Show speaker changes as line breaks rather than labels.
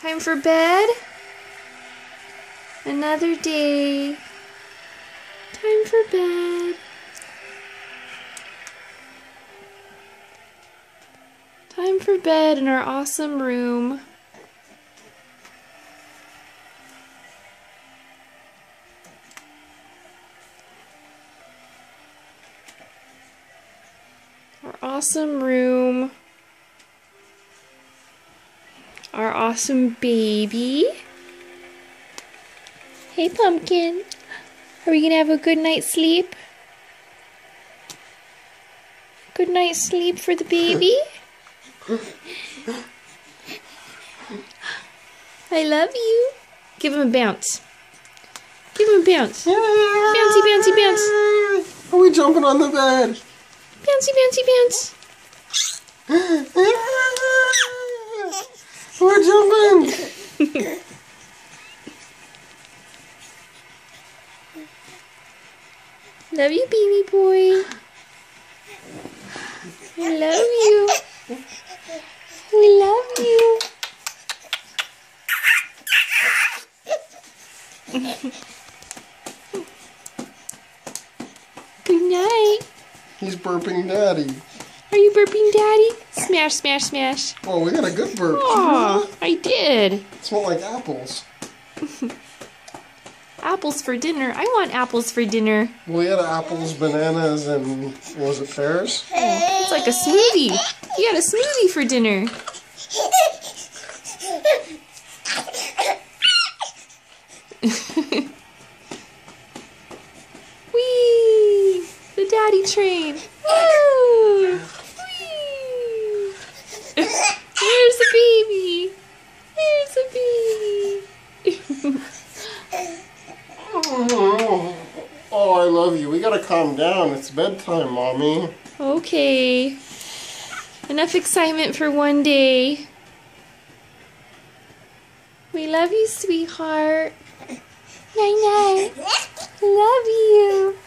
Time for bed. Another day. Time for bed. Time for bed in our awesome room. Our awesome room. Our awesome baby. Hey, Pumpkin. Are we gonna have a good night's sleep? Good night's sleep for the baby? I love you. Give him a bounce. Give him a bounce. Bouncy, bouncy, bounce.
Are we jumping on the bed?
Bouncy, bouncy, bounce.
We're jumping.
Love you, baby boy. I love you. I love you. Good night.
He's burping Daddy.
Are you burping Daddy? Smash, smash, smash.
Oh, we got a good burp.
Oh, I did.
It smelled like apples.
Apples for dinner. I want apples for dinner.
We had apples, bananas, and was it pears?
Oh, it's like a smoothie. You had a smoothie for dinner. Whee! The daddy train. Woo! Whee! There's the baby. There's the baby.
Oh, I love you. We gotta calm down. It's bedtime, Mommy.
Okay. Enough excitement for one day. We love you, sweetheart. Night night. Love you.